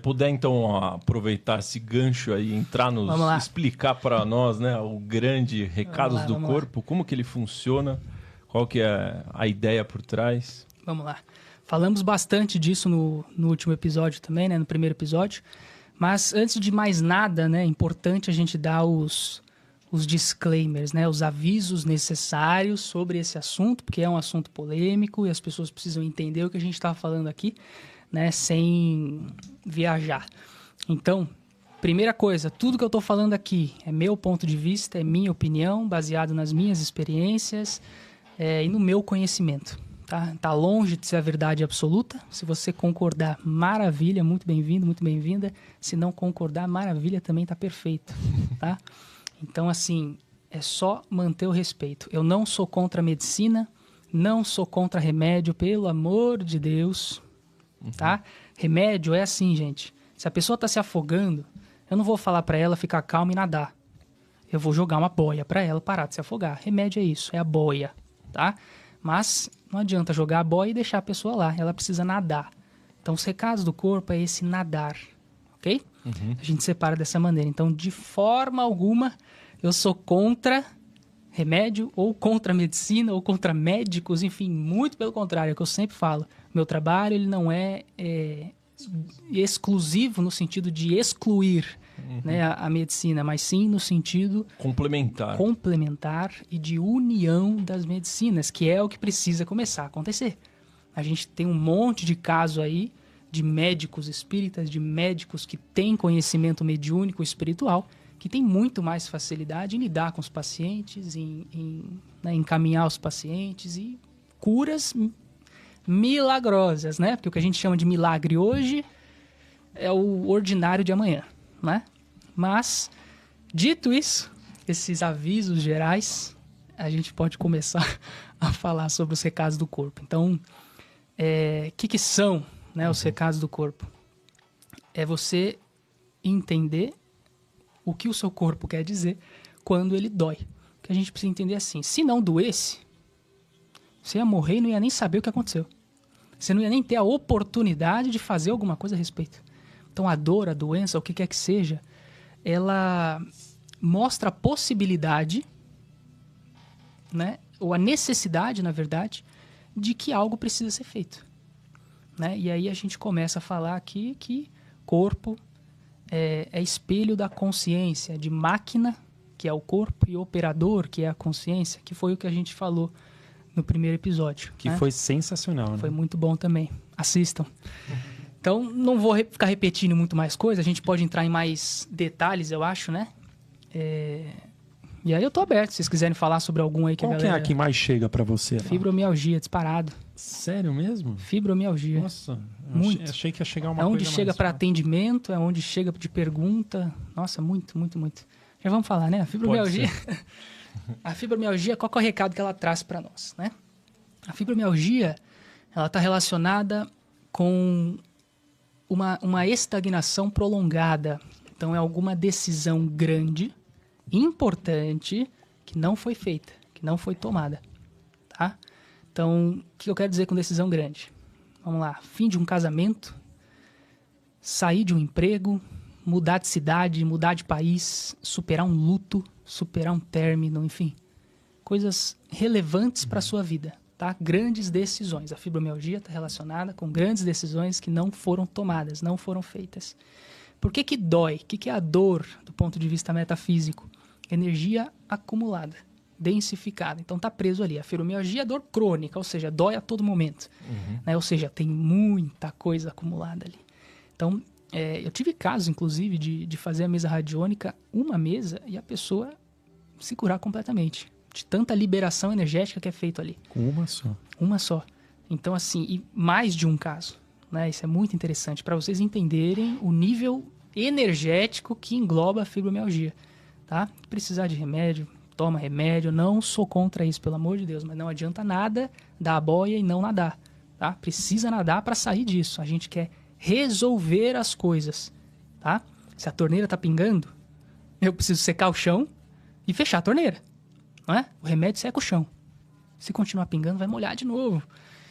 puder, então, aproveitar esse gancho aí, explicar para nós, né, o grande Recados do Corpo, como que ele funciona, qual que é a ideia por trás. Vamos lá. Falamos bastante disso no último episódio também, né, no primeiro episódio. Mas antes de mais nada, né, é importante a gente dar os disclaimers, né, os avisos necessários sobre esse assunto, porque é um assunto polêmico e as pessoas precisam entender o que a gente está falando aqui, né, sem viajar. Então, primeira coisa, tudo que eu estou falando aqui é meu ponto de vista, é minha opinião, baseado nas minhas experiências e no meu conhecimento. Tá longe de ser a verdade absoluta. Se você concordar, maravilha, muito bem-vindo, muito bem-vinda. Se não concordar, maravilha, também tá perfeito, tá? Então, assim, é só manter o respeito. Eu não sou contra a medicina, não sou contra remédio, pelo amor de Deus, tá? Remédio é assim, gente. Se a pessoa tá se afogando, eu não vou falar para ela ficar calma e nadar. Eu vou jogar uma boia para ela parar de se afogar. Remédio é isso, é a boia, tá? Mas não adianta jogar a boia e deixar a pessoa lá. Ela precisa nadar. Então, os recados do corpo é esse nadar, ok? A gente separa dessa maneira. Então, de forma alguma, eu sou contra remédio, ou contra medicina, ou contra médicos, enfim, muito pelo contrário, é o que eu sempre falo. Meu trabalho ele não é exclusivo no sentido de excluir né, a medicina, mas sim no sentido complementar e de união das medicinas, que é o que precisa começar a acontecer. A gente tem um monte de casos aí de médicos espíritas, de médicos que têm conhecimento mediúnico espiritual, que tem muito mais facilidade em lidar com os pacientes, né, encaminhar os pacientes e curas milagrosas, né? Porque o que a gente chama de milagre hoje é o ordinário de amanhã, né? Mas, dito isso, esses avisos gerais, a gente pode começar a falar sobre os recados do corpo. Então, que são, né, os recados do corpo? É você entender o que o seu corpo quer dizer quando ele dói. O que a gente precisa entender assim, se não doesse, você ia morrer e não ia nem saber o que aconteceu. Você não ia nem ter a oportunidade de fazer alguma coisa a respeito. Então a dor, a doença, o que quer que seja, ela mostra a possibilidade, né, ou a necessidade, na verdade, de que algo precisa ser feito. Né? E aí a gente começa a falar aqui que corpo é espelho da consciência, de máquina, que é o corpo, e operador, que é a consciência, que foi o que a gente falou no primeiro episódio. Que foi sensacional, né? Foi muito bom também. Assistam. Então, não vou ficar repetindo muito mais coisa. A gente pode entrar em mais detalhes, eu acho, né? E aí eu tô aberto, se vocês quiserem falar sobre algum aí que Qual a galera... que é a que mais chega pra você? Lá? Fibromialgia, disparado. Sério mesmo? Fibromialgia. Nossa, muito. Achei que ia chegar uma coisa. É onde coisa chega mais para atendimento, é onde chega de pergunta. Nossa, muito, muito, muito. Já vamos falar, né? A fibromialgia. A fibromialgia, qual que é o recado que ela traz para nós, né? A fibromialgia, ela está relacionada com uma estagnação prolongada. Então, é alguma decisão grande, importante, que não foi feita, que não foi tomada, tá? Então, o que eu quero dizer com decisão grande? Vamos lá, fim de um casamento, sair de um emprego, mudar de cidade, mudar de país, superar um luto, superar um término, enfim. Coisas relevantes para a sua vida, tá? Grandes decisões. A fibromialgia está relacionada com grandes decisões que não foram tomadas, não foram feitas. Por que dói? O que é a dor do ponto de vista metafísico? Energia acumulada, densificada. Então está preso ali. A fibromialgia é dor crônica, ou seja, dói a todo momento. Né? Ou seja, tem muita coisa acumulada ali. Então, eu tive casos, inclusive, de fazer a mesa radiônica, uma mesa, e a pessoa se curar completamente. De tanta liberação energética que é feito ali. Com uma só? Uma só. Então, assim, e mais de um caso. Né? Isso é muito interessante para vocês entenderem o nível energético que engloba a fibromialgia. Tá? Precisar de remédio, toma remédio. Não sou contra isso, pelo amor de Deus. Mas não adianta nada dar a boia e não nadar. Tá? Precisa nadar para sair disso. A gente quer resolver as coisas. Tá? Se a torneira está pingando, eu preciso secar o chão e fechar a torneira. Não é? O remédio seca o chão. Se continuar pingando, vai molhar de novo.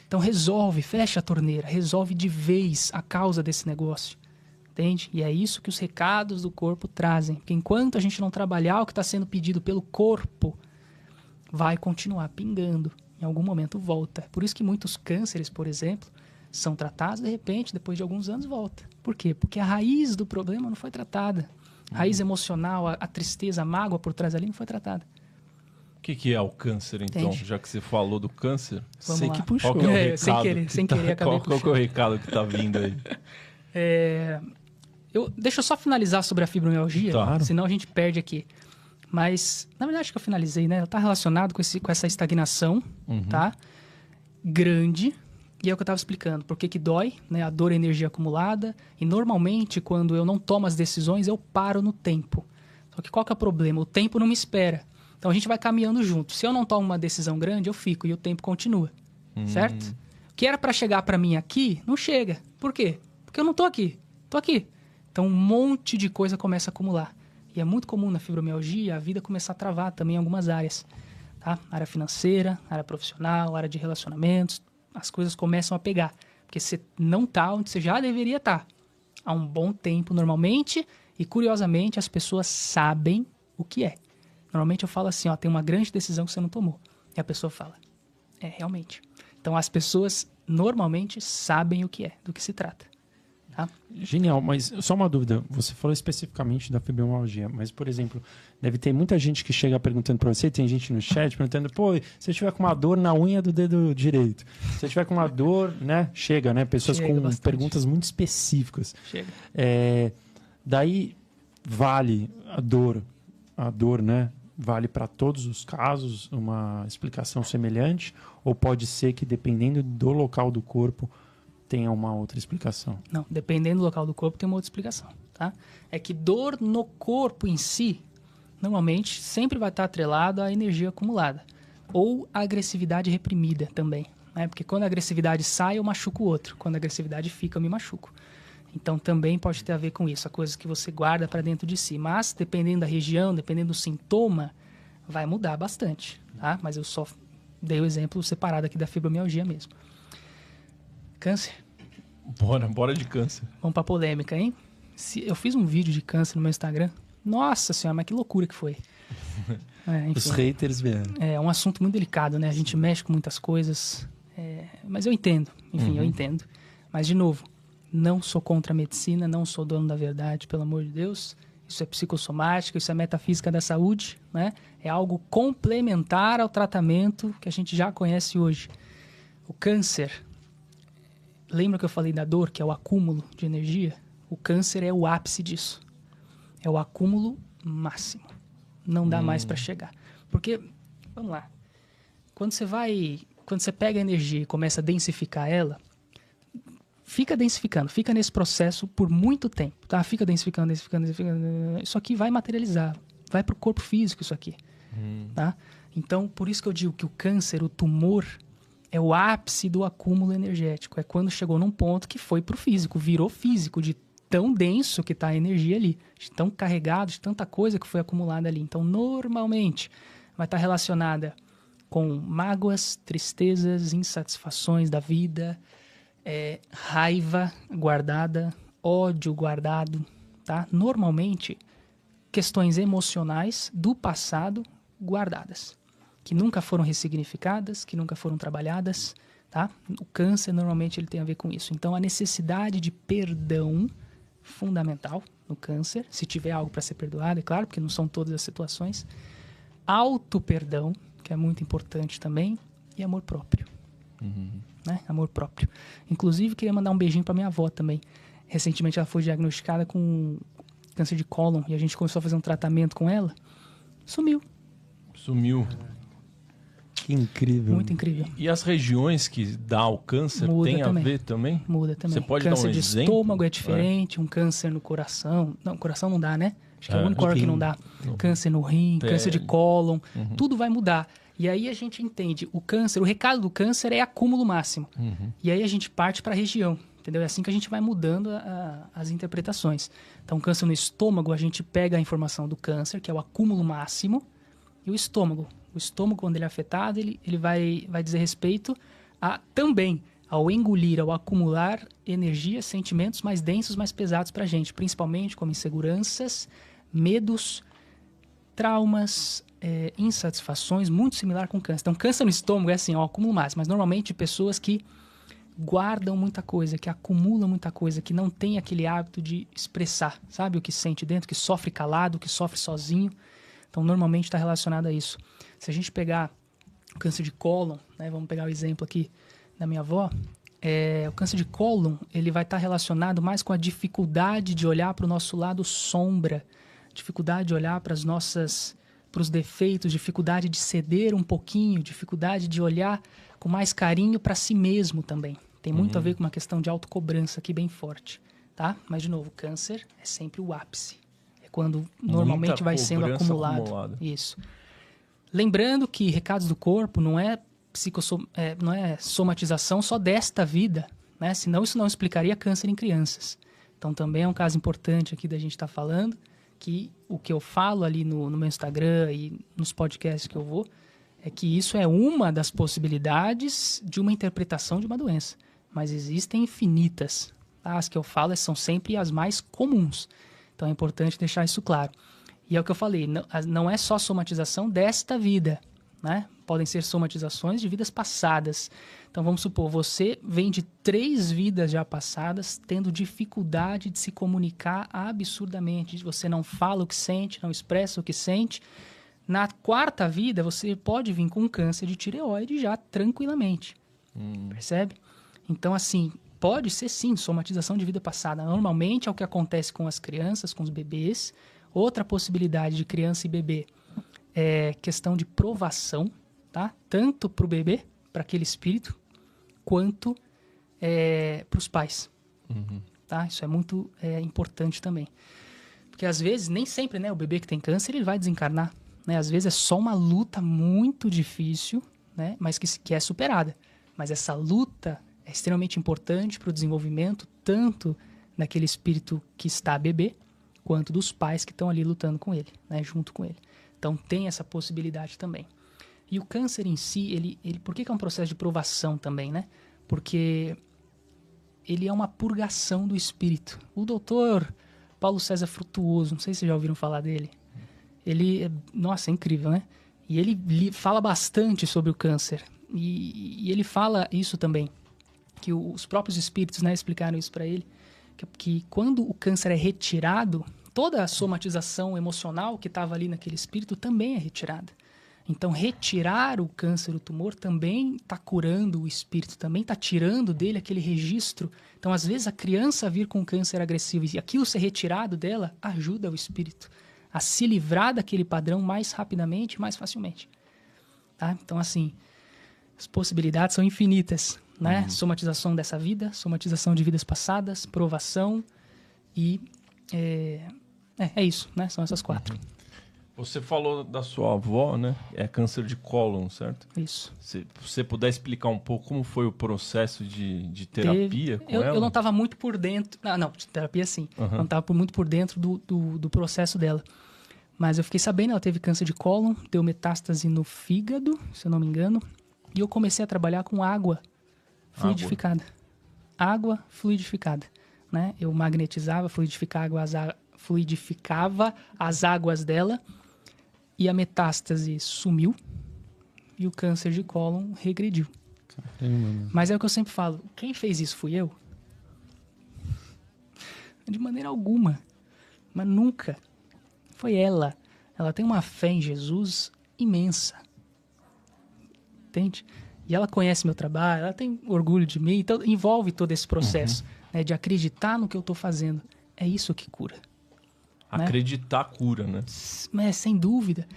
Então resolve, fecha a torneira, resolve de vez a causa desse negócio. entende? E é isso que os recados do corpo trazem. Porque enquanto a gente não trabalhar o que está sendo pedido pelo corpo, vai continuar pingando. Em algum momento volta. Por isso que muitos cânceres, por exemplo, são tratados, de repente, depois de alguns anos, volta. Por quê? Porque a raiz do problema não foi tratada. A raiz emocional, a tristeza, a mágoa por trás ali não foi tratada. O que é o câncer, então? Entende? Já que você falou do câncer, Vamos sei lá. que puxou. Qual que é o recado? Sem querer, acabei Qual que é o recado que está vindo aí? Deixa eu só finalizar sobre a fibromialgia, Claro. Senão a gente perde aqui. Mas, na verdade, acho que eu finalizei, né? Ela está relacionada com essa estagnação, tá? Grande. E é o que eu estava explicando. Por que dói, né? A dor é energia acumulada. E, normalmente, quando eu não tomo as decisões, eu paro no tempo. Só que qual que é o problema? O tempo não me espera. Então, a gente vai caminhando junto. Se eu não tomo uma decisão grande, eu fico. E o tempo continua. Certo? O que era para chegar para mim aqui, não chega. Por quê? Porque eu não tô aqui. Tô aqui. Então, um monte de coisa começa a acumular. E é muito comum na fibromialgia a vida começar a travar também em algumas áreas. Tá? Área financeira, área profissional, área de relacionamentos. As coisas começam a pegar. Porque você não está onde você já deveria estar. Há um bom tempo, normalmente. E, curiosamente, as pessoas sabem o que é. Normalmente eu falo assim, ó, tem uma grande decisão que você não tomou. E a pessoa fala, realmente. Então, as pessoas normalmente sabem o que é, do que se trata. Tá? Genial, mas só uma dúvida. Você falou especificamente da fibromialgia, mas, por exemplo, deve ter muita gente que chega perguntando para você, tem gente no chat perguntando, pô, se eu tiver com uma dor na unha do dedo direito, se eu tiver com uma dor, né? Chega, né? Pessoas com bastante perguntas muito específicas. Chega. Daí, vale a dor, né? Vale para todos os casos uma explicação semelhante? Ou pode ser que, dependendo do local do corpo, tenha uma outra explicação? Não, dependendo do local do corpo, tem uma outra explicação. Tá? É que dor no corpo em si, normalmente, sempre vai estar atrelado à energia acumulada. Ou à agressividade reprimida também. Né? Porque quando a agressividade sai, eu machuco o outro. Quando a agressividade fica, eu me machuco. Então, também pode ter a ver com isso, a coisa que você guarda para dentro de si. Mas, dependendo da região, dependendo do sintoma, vai mudar bastante. Tá? Mas eu só dei o exemplo separado aqui da fibromialgia mesmo. Câncer? Bora de câncer. Vamos para polêmica, hein? Eu fiz um vídeo de câncer no meu Instagram. Nossa senhora, mas que loucura que foi. Enfim, os haters vieram. É um assunto muito delicado, né? A gente mexe com muitas coisas. Mas eu entendo. Enfim, eu entendo. Mas, de novo, não sou contra a medicina, não sou dono da verdade, pelo amor de Deus. Isso é psicossomática, isso é metafísica da saúde, né? É algo complementar ao tratamento que a gente já conhece hoje. O câncer, lembra que eu falei da dor, que é o acúmulo de energia? O câncer é o ápice disso. É o acúmulo máximo. Não dá mais para chegar. Porque, vamos lá, quando você pega a energia e começa a densificar ela, fica densificando, fica nesse processo por muito tempo, tá? Fica densificando. Isso aqui vai materializar, vai para o corpo físico isso aqui, tá? Então, por isso que eu digo que o câncer, o tumor, é o ápice do acúmulo energético. É quando chegou num ponto que foi para o físico, virou físico, de tão denso que está a energia ali, de tão carregado, de tanta coisa que foi acumulada ali. Então, normalmente, vai estar relacionada com mágoas, tristezas, insatisfações da vida, raiva guardada, ódio guardado, tá? Normalmente, questões emocionais do passado guardadas, que nunca foram ressignificadas, que nunca foram trabalhadas, tá? O câncer, normalmente, ele tem a ver com isso. Então, a necessidade de perdão fundamental no câncer, se tiver algo para ser perdoado, é claro, porque não são todas as situações. Auto-perdão, que é muito importante também, e amor próprio. Né? Amor próprio. Inclusive, queria mandar um beijinho para minha avó também. Recentemente, ela foi diagnosticada com câncer de cólon e a gente começou a fazer um tratamento com ela. Sumiu. Que incrível. Muito incrível. E as regiões que dá o câncer tem a ver também? Muda também. Você pode câncer dar um de exemplo? estômago é diferente, um câncer no coração. Não, coração não dá, né? Acho que é o único órgão que não dá. Câncer no rim, câncer de cólon, tudo vai mudar. E aí a gente entende, o câncer, o recado do câncer é acúmulo máximo. E aí a gente parte para a região, entendeu? É assim que a gente vai mudando as interpretações. Então, câncer no estômago, a gente pega a informação do câncer, que é o acúmulo máximo, e o estômago. O estômago, quando ele é afetado, ele vai dizer respeito também ao engolir, ao acumular energia, sentimentos mais densos, mais pesados para a gente, principalmente como inseguranças, medos, traumas, insatisfações, muito similar com câncer. Então, câncer no estômago é assim, ó, acúmulo máximo, mas normalmente pessoas que guardam muita coisa, que acumulam muita coisa, que não tem aquele hábito de expressar, sabe? O que sente dentro, que sofre calado, que sofre sozinho. Então, normalmente está relacionado a isso. Se a gente pegar o câncer de cólon, né? Vamos pegar o exemplo aqui da minha avó. O câncer de cólon, ele vai estar relacionado mais com a dificuldade de olhar para o nosso lado sombra, dificuldade de olhar para os defeitos, dificuldade de ceder um pouquinho, dificuldade de olhar com mais carinho para si mesmo também. Tem muito a ver com uma questão de autocobrança aqui bem forte, tá? Mas, de novo, câncer é sempre o ápice. É quando normalmente vai sendo acumulado. Isso. Lembrando que recados do corpo não é somatização só desta vida, né? Senão isso não explicaria câncer em crianças. Então, também é um caso importante aqui da gente estar falando, que o que eu falo ali no meu Instagram e nos podcasts que eu vou, é que isso é uma das possibilidades de uma interpretação de uma doença. Mas existem infinitas. Tá? As que eu falo são sempre as mais comuns. Então é importante deixar isso claro. E é o que eu falei, não é só somatização desta vida, né? Podem ser somatizações de vidas passadas. Então vamos supor, você vem de 3 vidas já passadas, tendo dificuldade de se comunicar absurdamente. Você não fala o que sente, não expressa o que sente. Na 4ª vida, você pode vir com um câncer de tireoide já tranquilamente. Percebe? Então, assim, pode ser sim somatização de vida passada. Normalmente é o que acontece com as crianças, com os bebês. Outra possibilidade de criança e bebê é questão de provação, tá? Tanto para o bebê, para aquele espírito, quanto para os pais. Tá? Isso é muito importante também. Porque às vezes, nem sempre, né, o bebê que tem câncer ele vai desencarnar. Né? Às vezes é só uma luta muito difícil, né? Mas que é superada. Mas essa luta é extremamente importante para o desenvolvimento tanto daquele espírito que está bebê, quanto dos pais que estão ali lutando com ele, né? Junto com ele. Então tem essa possibilidade também. E o câncer em si, ele por que é um processo de provação também, né? Porque ele é uma purgação do espírito. O doutor Paulo César Frutuoso, não sei se vocês já ouviram falar dele. Ele, nossa, é incrível, né? E ele fala bastante sobre o câncer. E ele fala isso também, que os próprios espíritos, né, explicaram isso para ele, que quando o câncer é retirado, toda a somatização emocional que estava ali naquele espírito também é retirada. Então, retirar o câncer, o tumor, também está curando o espírito, também está tirando dele aquele registro. Então, às vezes, a criança vir com câncer agressivo e aquilo ser retirado dela ajuda o espírito a se livrar daquele padrão mais rapidamente, mais facilmente. Tá? Então, assim, as possibilidades são infinitas, né? Somatização dessa vida, somatização de vidas passadas, provação e... É isso, né? São essas 4. Você falou da sua avó, né? É câncer de cólon, certo? Isso. Se você puder explicar um pouco como foi o processo de terapia com ela? Eu não estava muito por dentro... Não, terapia sim. Eu não estava muito por dentro do processo dela. Mas eu fiquei sabendo, ela teve câncer de cólon, deu metástase no fígado, se eu não me engano. E eu comecei a trabalhar com água fluidificada. Água fluidificada. Né? Eu magnetizava, fluidificava as águas dela e a metástase sumiu e o câncer de cólon regrediu. Caramba. Mas é o que eu sempre falo, quem fez isso fui eu? De maneira alguma, mas nunca. Foi ela. Ela tem uma fé em Jesus imensa. Entende? E ela conhece meu trabalho, ela tem orgulho de mim, então envolve todo esse processo, né, de acreditar no que eu estou fazendo. É isso que cura. Acreditar cura, né? Mas, sem dúvida.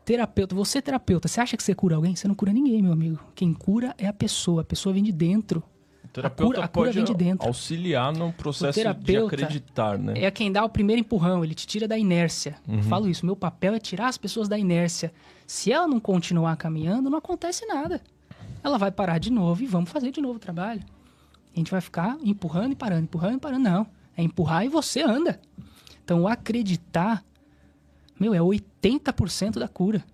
Terapeuta, você terapeuta, você acha que você cura alguém? Você não cura ninguém, meu amigo. Quem cura é a pessoa vem de dentro. O terapeuta a cura vem de dentro. Auxiliar no processo de acreditar, né? É quem dá o primeiro empurrão, ele te tira da inércia. Eu falo isso, meu papel é tirar as pessoas da inércia. Se ela não continuar caminhando, não acontece nada. Ela vai parar de novo e vamos fazer de novo o trabalho. A gente vai ficar empurrando e parando, empurrando e parando. Não, é empurrar e você anda. Então, o acreditar, é 80% da cura.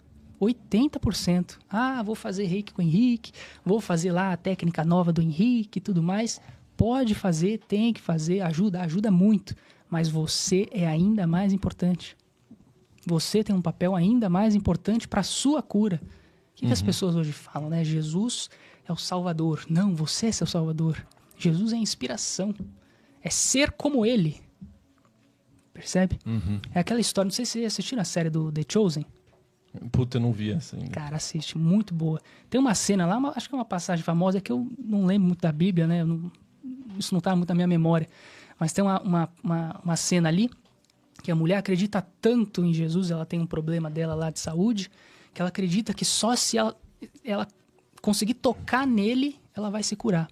80%. Ah, vou fazer reiki com o Henrique, vou fazer lá a técnica nova do Henrique e tudo mais. Pode fazer, tem que fazer, ajuda muito. Mas você é ainda mais importante. Você tem um papel ainda mais importante para a sua cura. O que as pessoas hoje falam, né? Jesus é o Salvador. Não, você é seu Salvador. Jesus é a inspiração. É ser como Ele. Percebe? É aquela história, não sei se vocês assistiram a série do The Chosen. Puta, eu não vi essa ainda. Cara, assiste, muito boa. Tem uma cena lá, acho que é uma passagem famosa, que eu não lembro muito da Bíblia, né? Isso não tá muito na minha memória. Mas tem uma cena ali, que a mulher acredita tanto em Jesus, ela tem um problema dela lá de saúde, que ela acredita que só se ela conseguir tocar nele, ela vai se curar.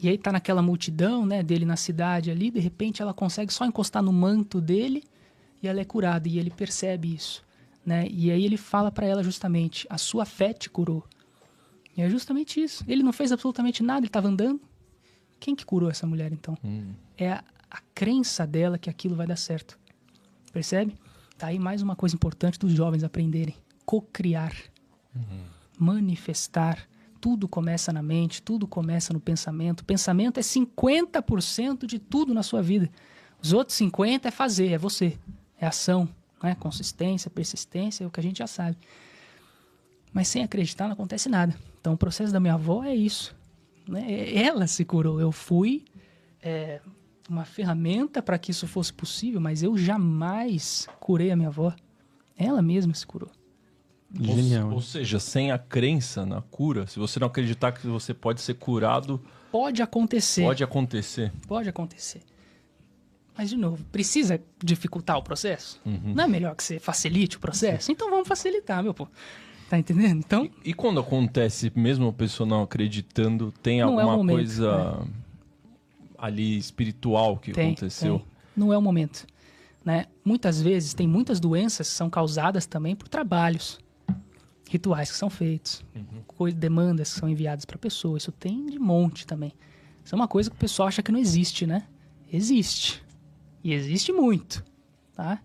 E aí tá naquela multidão, né, dele na cidade ali, de repente ela consegue só encostar no manto dele e ela é curada, e ele percebe isso, né? E aí ele fala para ela justamente, a sua fé te curou. E é justamente isso. Ele não fez absolutamente nada, ele estava andando. Quem que curou essa mulher, então? É a crença dela que aquilo vai dar certo. Percebe? Tá aí mais uma coisa importante dos jovens aprenderem. Cocriar. Manifestar. Tudo começa na mente, tudo começa no pensamento. O pensamento é 50% de tudo na sua vida. Os outros 50% é fazer, é você. É ação, né? Consistência, persistência, é o que a gente já sabe. Mas sem acreditar não acontece nada. Então o processo da minha avó é isso. Né? Ela se curou. Eu fui uma ferramenta para que isso fosse possível, mas eu jamais curei a minha avó. Ela mesma se curou. Genial. Ou seja, sem a crença na cura, se você não acreditar que você pode ser curado... Pode acontecer. Pode acontecer. Pode acontecer. Mas, de novo, precisa dificultar o processo? Não é melhor que você facilite o processo? Então vamos facilitar, meu pô. Tá entendendo? Então... E quando acontece, mesmo a pessoa não acreditando, tem alguma coisa ali espiritual que aconteceu? Tem. Não é o momento. Né? Muitas vezes, tem muitas doenças que são causadas também por trabalhos. Rituais que são feitos, demandas que são enviadas para a pessoa. Isso tem de monte também. Isso é uma coisa que o pessoal acha que não existe, né? Existe. E existe muito, tá?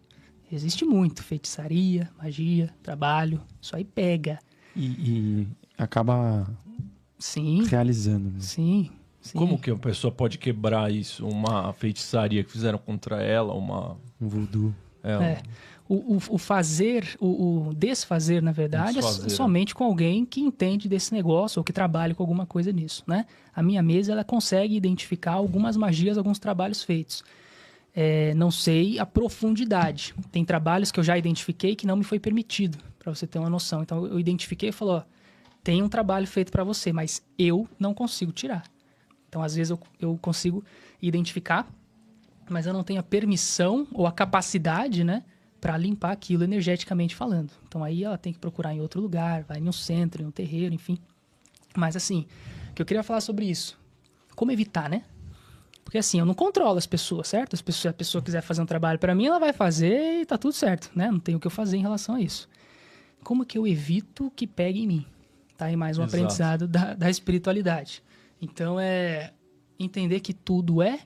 Existe muito. Feitiçaria, magia, trabalho. Isso aí pega. E acaba realizando. Né? Sim. Como que a pessoa pode quebrar isso? Uma feitiçaria que fizeram contra ela, um voodoo. O fazer, o desfazer, na verdade, é somente com alguém que entende desse negócio ou que trabalha com alguma coisa nisso, né? A minha mesa, ela consegue identificar algumas magias, alguns trabalhos feitos. Não sei a profundidade. Tem trabalhos que eu já identifiquei que não me foi permitido, para você ter uma noção. Então, eu identifiquei e falei, tem um trabalho feito para você, mas eu não consigo tirar. Então, às vezes, eu consigo identificar, mas eu não tenho a permissão ou a capacidade, né? Para limpar aquilo energeticamente falando. Então aí ela tem que procurar em outro lugar, vai em um centro, em um terreiro, enfim. Mas assim, o que eu queria falar sobre isso, como evitar, né? Porque assim, eu não controlo as pessoas, certo? Se a pessoa quiser fazer um trabalho para mim, ela vai fazer e tá tudo certo, né? Não tem o que eu fazer em relação a isso. Como que eu evito que pegue em mim? Tá aí mais um aprendizado da espiritualidade. Então é entender que tudo é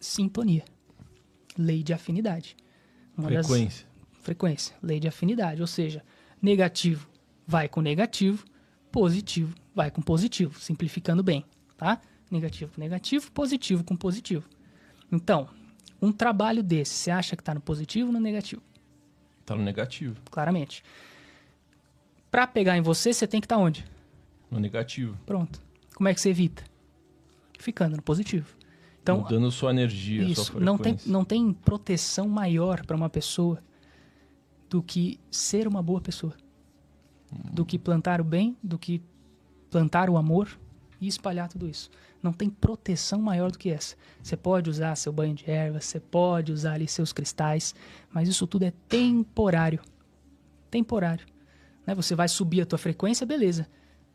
sintonia. Lei de afinidade. Frequência, lei de afinidade, ou seja, negativo vai com negativo, positivo vai com positivo, simplificando bem, tá? Negativo com negativo, positivo com positivo. Então, um trabalho desse, você acha que está no positivo ou no negativo? Está no negativo. Claramente. Para pegar em você, você tem que estar onde? No negativo. Pronto. Como é que você evita? Ficando no positivo. Então, mudando sua energia, isso, sua frequência. Não tem proteção maior para uma pessoa do que ser uma boa pessoa. Do que plantar o bem, do que plantar o amor e espalhar tudo isso. Não tem proteção maior do que essa. Você pode usar seu banho de ervas, você pode usar ali seus cristais, mas isso tudo é temporário. Temporário. Né? Você vai subir a tua frequência, beleza.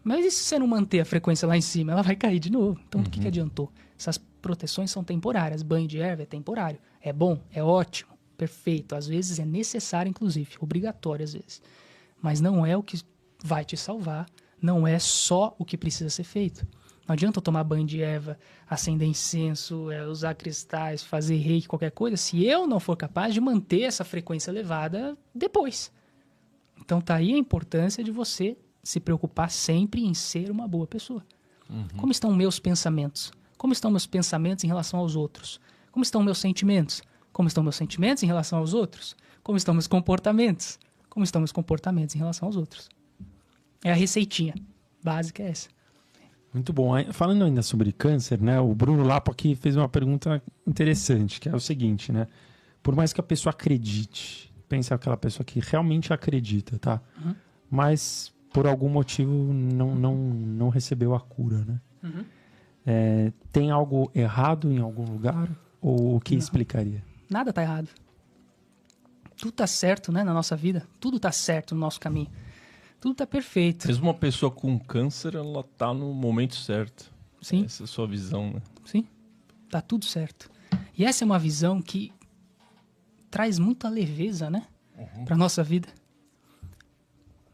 Mas e se você não manter a frequência lá em cima? Ela vai cair de novo. Então, do que adiantou? Essas proteções são temporárias. Banho de erva é temporário. É bom, é ótimo, perfeito. Às vezes é necessário, inclusive. Obrigatório, às vezes. Mas não é o que vai te salvar. Não é só o que precisa ser feito. Não adianta eu tomar banho de erva, acender incenso, usar cristais, fazer reiki, qualquer coisa, se eu não for capaz de manter essa frequência elevada depois. Então tá aí a importância de você se preocupar sempre em ser uma boa pessoa. Como estão meus pensamentos? Como estão meus pensamentos em relação aos outros? Como estão meus sentimentos? Como estão meus sentimentos em relação aos outros? Como estão meus comportamentos? Como estão meus comportamentos em relação aos outros? É a receitinha básica, é essa. Muito bom. Falando ainda sobre câncer, né? O Bruno Lapo aqui fez uma pergunta interessante, que é o seguinte, né? Por mais que a pessoa acredite, pensa aquela pessoa que realmente acredita, tá? Mas por algum motivo não recebeu a cura, né? Tem algo errado em algum lugar? Ou o que explicaria? Nada tá errado. Tudo tá certo, né, na nossa vida. Tudo tá certo no nosso caminho. Tudo tá perfeito. Mesmo uma pessoa com câncer, ela tá no momento certo. Sim. Essa é a sua visão, né? Sim. Tá tudo certo. E essa é uma visão que traz muita leveza, né? Pra nossa vida.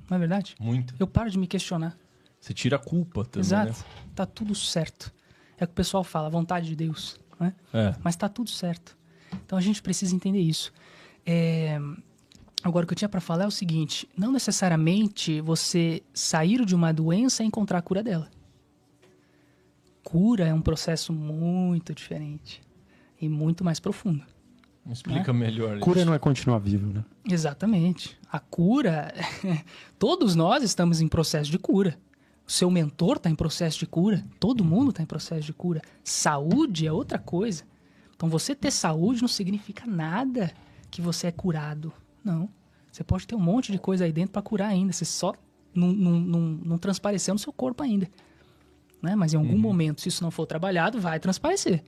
Não é verdade? Muito. Eu paro de me questionar. Você tira a culpa também, Exato. né? Tá tudo certo. É o que o pessoal fala, a vontade de Deus, né? Mas tá tudo certo. Então a gente precisa entender isso. Agora, o que eu tinha para falar é o seguinte: não necessariamente você sair de uma doença é encontrar a cura dela. Cura é um processo muito diferente e muito mais profundo. Explica melhor isso. Cura não é continuar vivo, né? Exatamente. A cura... Todos nós estamos em processo de cura. O seu mentor está em processo de cura. Todo mundo está em processo de cura. Saúde é outra coisa. Então, você ter saúde não significa nada que você é curado. Não. Você pode ter um monte de coisa aí dentro para curar ainda. Você só não transpareceu no seu corpo ainda. Né? Mas em algum momento, se isso não for trabalhado, vai transparecer.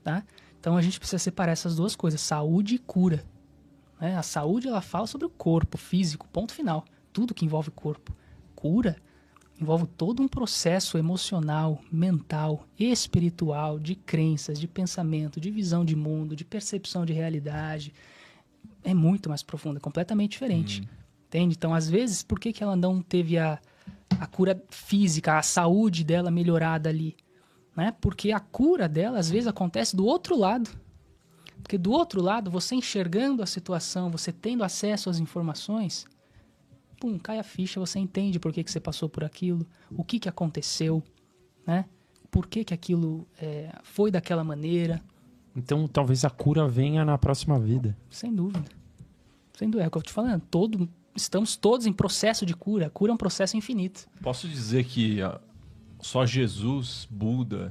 Tá? Então, a gente precisa separar essas duas coisas. Saúde e cura. Né? A saúde, ela fala sobre o corpo físico, ponto final. Tudo que envolve corpo. Cura envolve todo um processo emocional, mental, espiritual, de crenças, de pensamento, de visão de mundo, de percepção de realidade. É muito mais profundo, é completamente diferente. Entende? Então, às vezes, por que ela não teve a cura física, a saúde dela melhorada ali? Né? Porque a cura dela, às vezes, acontece do outro lado. Porque do outro lado, você enxergando a situação, você tendo acesso às informações, pum, cai a ficha, você entende por que você passou por aquilo, o que aconteceu, né? Por que aquilo foi daquela maneira. Então, talvez a cura venha na próxima vida. Sem dúvida. Sem dúvida. É o que eu tô te falando. Estamos todos em processo de cura. A cura é um processo infinito. Posso dizer que só Jesus, Buda,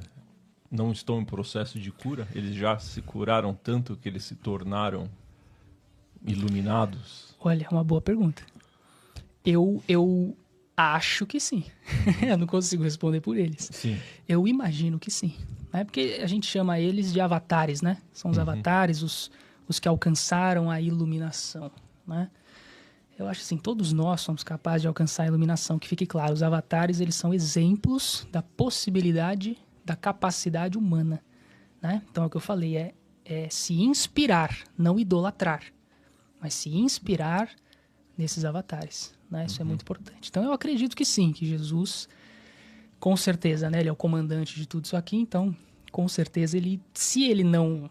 não estão em processo de cura? Eles já se curaram tanto que eles se tornaram iluminados? Olha, é uma boa pergunta. Eu acho que sim. Eu não consigo responder por eles. Sim. Eu imagino que sim. Né? Porque a gente chama eles de avatares, né? São os avatares, os que alcançaram a iluminação, né? Eu acho assim, todos nós somos capazes de alcançar a iluminação. Que fique claro, os avatares, eles são exemplos da possibilidade, da capacidade humana, né? Então, é o que eu falei, é se inspirar, não idolatrar, mas se inspirar nesses avatares, né? Isso é muito importante. Então, eu acredito que sim, que Jesus, com certeza, né? Ele é o comandante de tudo isso aqui, então, com certeza, se ele não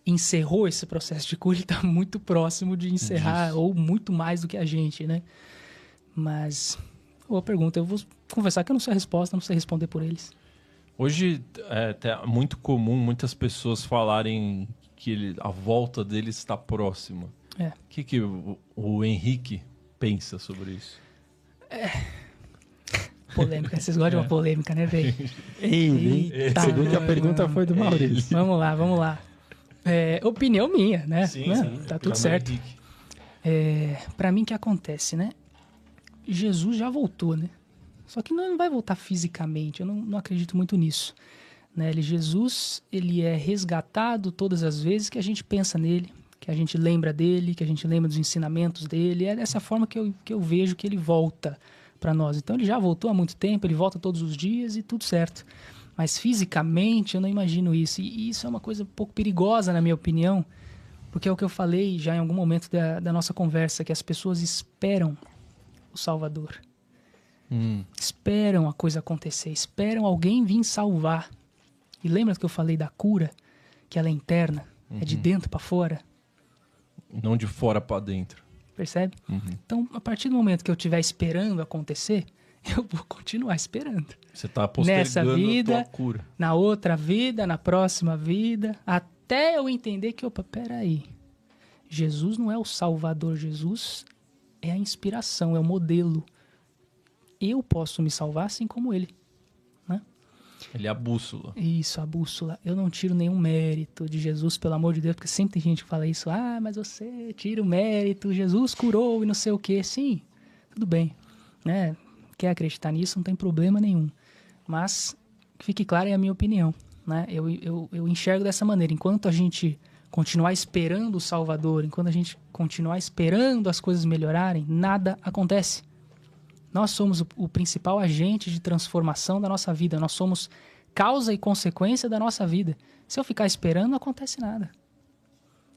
encerrou esse processo de cura, ele está muito próximo de encerrar, ou muito mais do que a gente, né? Mas, boa pergunta. Eu vou confessar que eu não sei a resposta, não sei responder por eles. Hoje é muito comum muitas pessoas falarem que a volta dele está próxima. O que o Henrique pensa sobre isso? Polêmica. Vocês gostam de uma polêmica, né, velho? Eita, a pergunta foi do Maurício. Vamos lá. Opinião minha, né? Sim. Tá tudo certo. Pra mim, o que acontece, né? Jesus já voltou, né? Só que não vai voltar fisicamente. Eu não acredito muito nisso. Né? Jesus, ele é resgatado todas as vezes que a gente pensa nele, que a gente lembra dele, que a gente lembra dos ensinamentos dele. É dessa forma que eu vejo que ele volta para nós. Então, ele já voltou há muito tempo, ele volta todos os dias e tudo certo. Mas fisicamente eu não imagino isso. E isso é uma coisa um pouco perigosa, na minha opinião, porque é o que eu falei já em algum momento da nossa conversa, que as pessoas esperam o Salvador. Esperam a coisa acontecer, esperam alguém vir salvar. E lembra que eu falei da cura, que ela é interna, é de dentro para fora? Não de fora para dentro. Percebe? Então, a partir do momento que eu estiver esperando acontecer, eu vou continuar esperando. Você está postergando nessa vida, a tua cura. Na outra vida, na próxima vida, até eu entender que, peraí, Jesus não é o Salvador, Jesus é a inspiração, é o modelo. Eu posso me salvar assim como ele. Né? Ele é a bússola. Isso, a bússola. Eu não tiro nenhum mérito de Jesus, pelo amor de Deus, porque sempre tem gente que fala isso. Mas você tira o mérito, Jesus curou e não sei o quê. Sim, tudo bem. Né? Quer acreditar nisso, não tem problema nenhum. Mas, que fique claro, é a minha opinião. Né? Eu enxergo dessa maneira. Enquanto a gente continuar esperando o Salvador, enquanto a gente continuar esperando as coisas melhorarem, nada acontece. Nós somos o principal agente de transformação da nossa vida. Nós somos causa e consequência da nossa vida. Se eu ficar esperando, não acontece nada.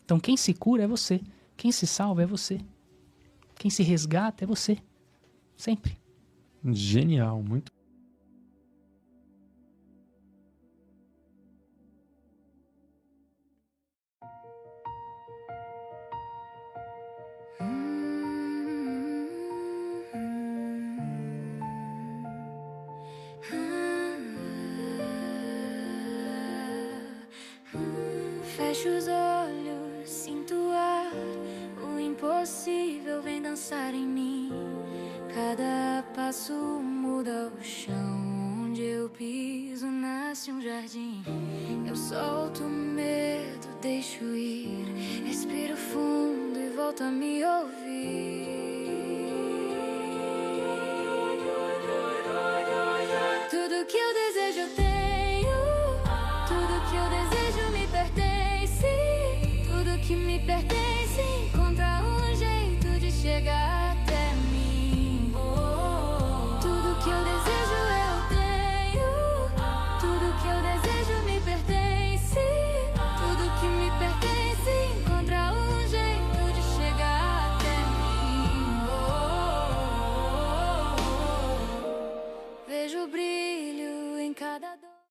Então, quem se cura é você. Quem se salva é você. Quem se resgata é você. Sempre. Genial, muito. Fecho os olhos, sinto o ar, o impossível vem dançar em mim. Cada passo muda o chão, onde eu piso nasce um jardim. Eu solto o medo, deixo ir, respiro fundo e volto a me ouvir.